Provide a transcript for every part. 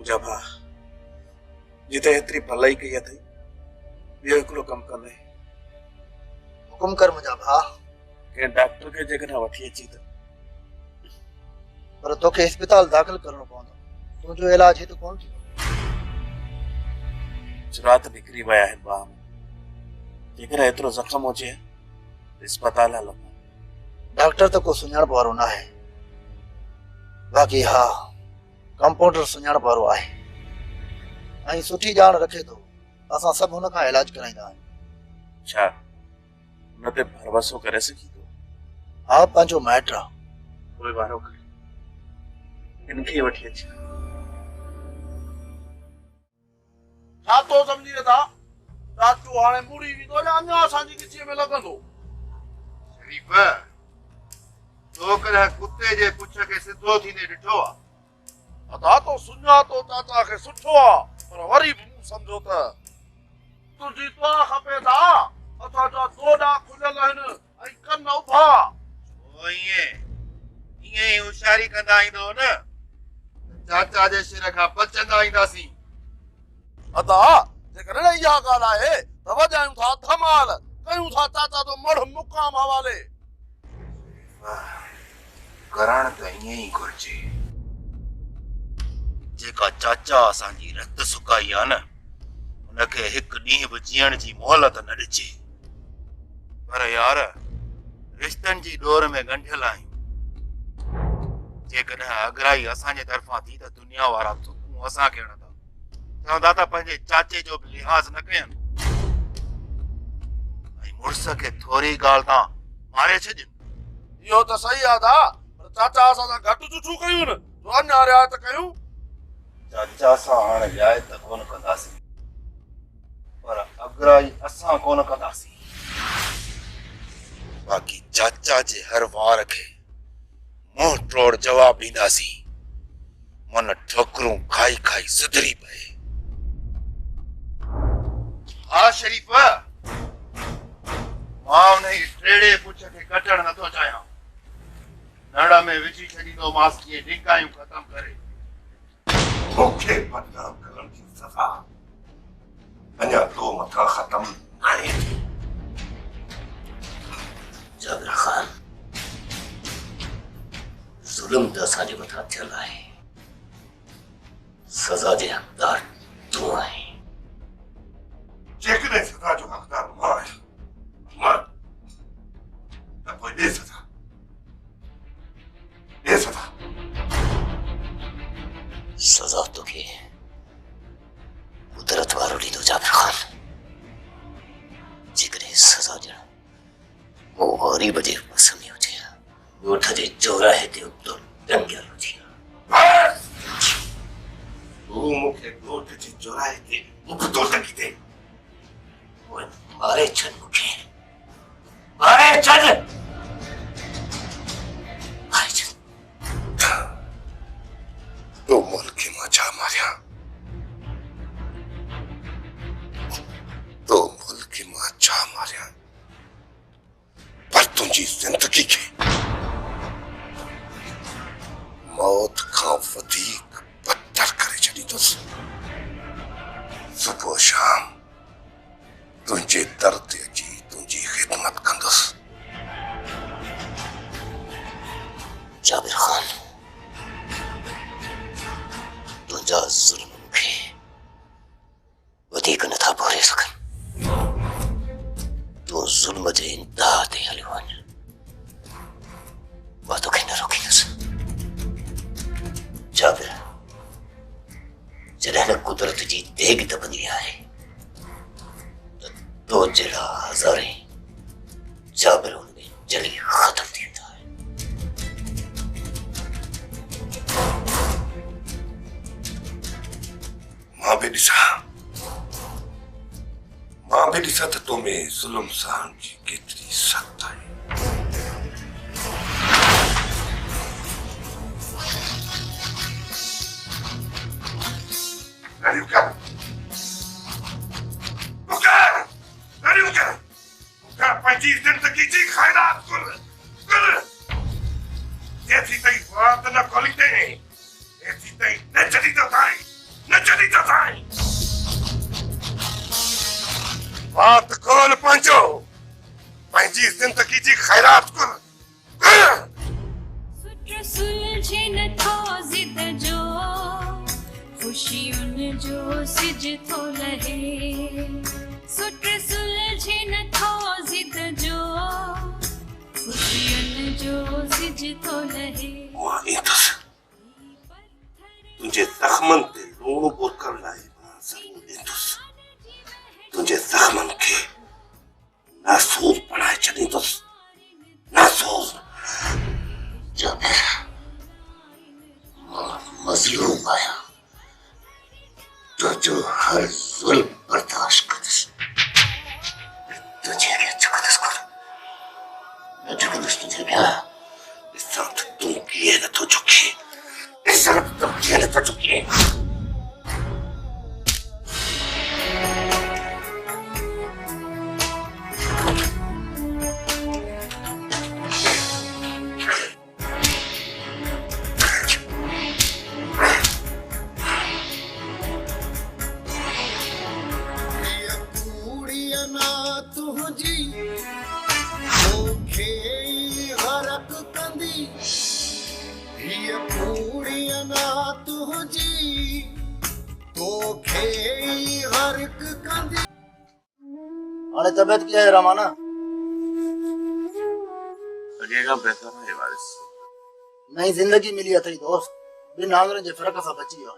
मुझा भा जिते एतरी भलाई कई थी ॿियो हिकिड़ो कमु कंदे हुकुम कर मुझा भा के डॉक्टर के जेकॾहिं वठी अची त पर तोखे अस्पताल दाख़िल करणो पवंदो तुंहिंजो इलाज हिते कोन थींदो रात निकिरी विया आहिनि बाह में जेकॾहिं एतिरो ज़ख़्म हुजे अस्पताल हलूं डॉक्टर तो को सुञाणप वारो न आहे बाक़ी हा कंपाउंडर सुञाणप वारो आहे ऐं सुठी ॼाण रखे थो असां सभु हुन खां इलाज कराईंदा आहियूं छा हुन ते भरवसो करे सघी थो हा पंहिंजो माइट आहे पोइ वारो कर इनखे वठी अच छा तो सम्झी था राजू हाणे मुड़ी वेंदो या अञा असांजी किसीअ में लॻंदो शरीफ़ तो कॾहिं कुते जे पुछ खे सिधो थींदे ॾिठो आहे अदा तो सुञातो चाचा खे सुठो आहे पर वरी बि मूं सम्झो त तुंहिंजी दुआ खपे था असांजा दोॾा खुलियल आहिनि ऐं कन उभा ओ ईअं ई होशियारी कंदा ईंदो न चाचा जे सिर खां बचंदा ईंदासीं अदा जेकॾहिं इहा ॻाल्हि आहे त वॼायूं था धमाल कयूं था चाचा जो मढ़ मुक़ाम हवाले करण त ईअं ई घुर्जे जेका चाचा असांजी रत सुकाई आहे न उनखे हिकु ॾींहुं बि जीअण जी मोहलत न ॾिजे पर यार रिश्तनि जी डोर में ॻंढियल आहियूं जेकॾहिं अगराई असांजे तरफ़ां थी त दुनिया वारा तूं असांखे हणंदा चवंदा त पंहिंजे चाचे जो बि लिहाज़ न कयनि ऐं मुड़ुस खे थोरी ॻाल्हि तां मारे छॾनि इहो त सही आहे दा पर चाचा असां सां घटि झूठियूं कयूं न तो अञा रिआयत कयूं चाचा सां हाणे रिआयत कोन कंदासीं पर अगराई असां कोन कंदासीं बाक़ी चाचा जे हर वार खे मुंहुं टोड़ जवाब ॾींदासीं मन ठोकरूं खाई खाई सुधरी पए हा शरीफ़ मां उन टेड़े पुछ खे कटण नथो चाहियां नड़ में विझी छॾींदो मांस कीअं ढिंगायूं ख़तम करे मूंखे बदनाम करण जी सज़ा अञा तो मथां ख़तम नाहे थी जाबिर खान जुल्म त असांजे मथां थियल आहे सज़ा जे हक़दार तूं आहीं जेकॾहिं सज़ा जो हक़दार मां आहियां त पोइ ॾे सज़ा सज़ा तोखे कुदरत वारो ॾींदो जाबिर खान जेकॾहिं सज़ा ॾियण वो ग़रीब जे बस में हुजे ॻोठ जे चौराहे ते उतो टंगियल हुजे तूं मूंखे ॻोठ जे चौराहे ते मुफ़्तो टंगी दे मारे छॾ मूंखे मारे छॾ तो मुल्क मां छा मारिया तो मुल्क मां छा मारिया पर तुंहिंजी जिंदगी खे मौत खां वधीक बदतर करे छॾींदुसि सुबुह शाम तुंहिंजे दर ते अची तुंहिंजी ख़िदमत कंदुसि जाबिर खान तुंहिंजा ज़ुल्म मूंखे वधीक नथा भोरे सघनि तूं ज़ुल्म जे इंतिहा ते हलियो वञ मां तोखे न रोकींदुसि जाबिर जॾहिं न कुदरत जी देग दबंदी आहे त तो जहिड़ा हज़ारे जाबिर हुन में जली ख़तम थींदा मां भी ॾिसां त तो में ज़ुल्म सहन जी केतिरी सख़्त आहे पंहिंजी ज़िंदगी जी ख़ैरात कर जेसी ताईं वात न खोलींदे एसी ताईं न छॾींदो ताईं न चली जाए। बात खोल पंचो, पंजी जिंदगी जी खैरात कर। सुत्र सुलझे न थो जिद जो, खुशियुन जो सिज थो लहे। सुत्र सुलझे न थो जिद जो, खुशियुन जो सिज थो लहे। वहाँ इंतस तुझे जख्मन ते लूण बुरकर लाई जरूर इंतस। तुझे जख्मन के नासूर बनाए चली तस, नासूर। जाबिर मजलूम आया तो जो हर जुल्म बर्दाश्त करस तुझे भी चुकदस कर न चुकदस तुझे क्या इस तरह तुम किए न तो चुकी, इस तरह तुम किए न तो चुकी। अरे तबीयत क्या है रमाना? लगेगा बेहतर है वारिस। नई जिंदगी मिली अथई दोस्त, बिन आंगरन जे फर्क सा बची हो।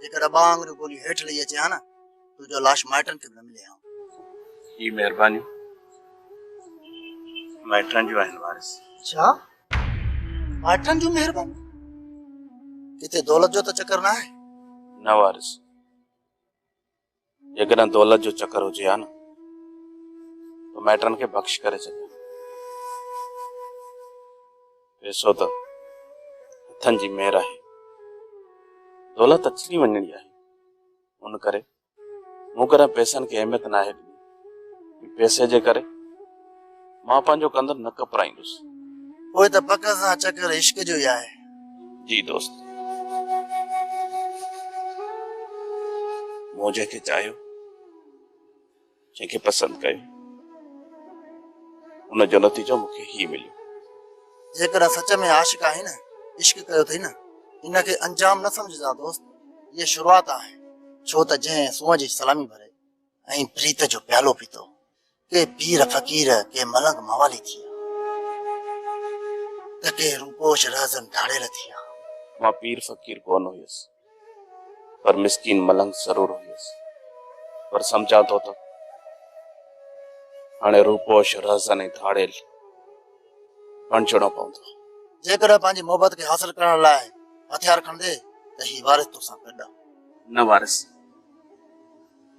जेकर अबा आंगरू गोली हेठ लई अचे हा न तो जो लाश माइटन के न मिले हा। ही मेहरबानी माइटन जो आहिन वारिस। अच्छा माइटन जो मेहरबानी? किते दौलत जो तो चक्कर ना है न वारिस। जेकर दौलत जो चक्कर हुजे हा न तो माइटन के बख्श करे छॾियो। पैसो तो हथन जी मेहर है, दौलत अचनी वञणी आहे। उन करे मूं करे पैसनि खे अहमियत न आहे ॾिनी। पैसे जे करे मां पंहिंजो कंदर न कपराईंदुसि। ओए त पक सां चक्कर इश्क जो ही आहे। जी दोस्त, मूं जंहिंखे चाहियो, जंहिंखे पसंदि कयो, उन जो नतीजो मूंखे ही मिलियो। जेकर सच में आशिक आहे न, इश्क कयो थई न, इनखे अंजाम न समझदा दोस्त। ये शुरुआत आहे। छो त जंहिं सूंह जी सलामी भरे ऐं प्रीत जो प्यालो पीतो, के पीर फकीर के मलंग मवाली थिया, त के रूपोश राज़न ढाड़ेल थिया। मां पीर फकीर कोन हुयुसि, पर मिस्कीन मलंग ज़रूर हुयुसि। पर समझा तो त हाणे रूपोश राज़न ऐं ढाड़ेल बणजणो पवंदो। जेकर पंहिंजी मोहबत खे हासिल करण लाइ हथियार खणंदे त ही वारिस तोसां गॾु। न वारिस,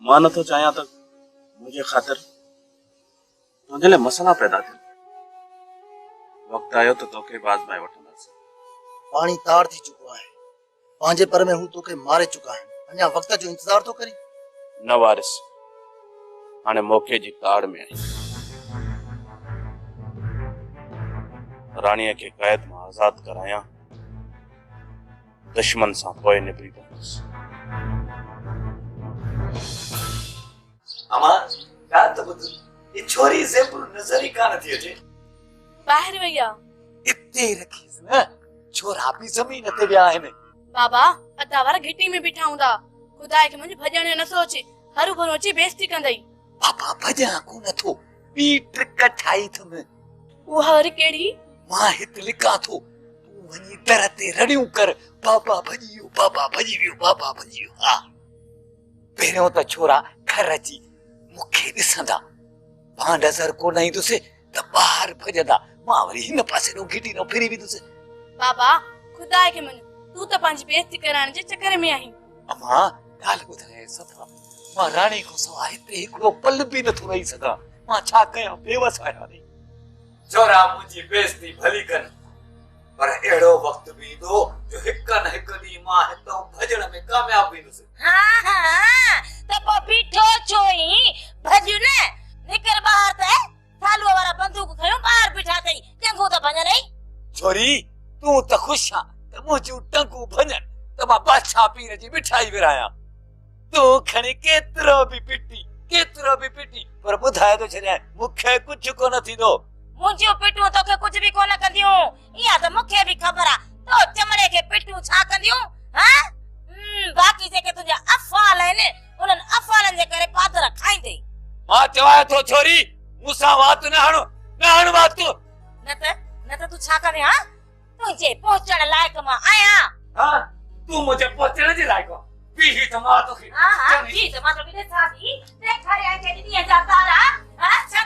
मां नथो चाहियां त मुंहिंजे ख़ातिर तुंहिंजे लाइ मसला पैदा थियनि। वक़्तु आयो त तोखे बि आज़माए वठंदासीं। पाणी तार थी चुको आहे, पंहिंजे पर में हू तोखे मारे चुका आहिनि। अञा वक़्त जो इंतज़ार थो करी? न वारिस, हाणे मौक़े जी ताड़ में आई। राणीअ खे क़ैद मां आज़ाद करायां, दुश्मन सां पोइ निबिरी पवंदुसि। अमा ॻाल्हि त ॿुध, ये छोरी ज़ेबुर नज़र ई कान थी अचे। ॿाहिरि वई आहे। इते रखीस न, छोरा बि ज़मीन ते विया आहिनि। बाबा अदा वारा घिटी में बीठा हूंदा। खुदा खे मुंहिंजे भॼण जो न सोच, हरू भरू अची बेइज्जती कंदई। बाबा भॼा कोन थो, ॿी ट्रिक ठाही अथमि। उहा वरी कहिड़ी? मां हिते लिखां थो, तूं वञी दर ते रड़ियूं कर, बाबा भॼी वियो, बाबा भॼी वियो, बाबा भॼी वियो। हा, पहिरियों त छोरा घर अची मूंखे ॾिसंदा, मां नज़र कोन ईंदुसि त ॿाहिरि भॼंदा। मां वरी हिन पासे ॾो घिटी ॾो फिरी वेंदुसि। बाबा खुदा खे मन, तूं त पंहिंजी बेइज्जती कराइण जे चकर में आहीं। अमा ॻाल्हि ॿुधाए सफ़ा, मां राणी खां सवाइ हिते हिकिड़ो पल बि नथो रही सघां। मां छा कयां, बेवस आहियां। छोरा मुंहिंजी बेइज्जती भली कनि, पर अहिड़ो वक़्तु बि ईंदो जो हिक न हिक ॾींहुं मां हितां भॼण में कामयाब वेंदुसि। हाँ त पोइ बीठो छो ई, भॼु न, निकर ॿाहिरि त थालूअ वारा बंदूक खयो ॿाहिरि बीठा अथई, चङो त भॼण ई। छोरी तूं त ख़ुशि आं त मुंहिंजूं टंगूं भॼनि त मां बादशाह पीर जी मिठाई विरायां। तू खणी केतिरो बि पिटी पर ॿुधाए थो छॾियां मूंखे कुझु कोन थींदो। मुंहिंजियूं पिटूं तोखे कुझु बि कोन कंदियूं, इहा त मूंखे बि ख़बर आहे। तो चमड़े खे पिटूं छा कंदियूं? हां बाक़ी जेके तुंहिंजा अफ़ाल आहिनि उन्हनि अफ़ालनि जे करे पादर खाईंदे। मां चवां थो छोरी मूंसां वात न हण वात न त तूं छा कंदे? हां तुंहिंजे पहुचण लाइक़ मां आहियां। हां तू मुंहिंजे पहुचण जे लाइक़ पीही त मां तोखे हां जी त मां तोखे ॾिसां थी, देखारियां के ॾींहं जा तारा। हां छा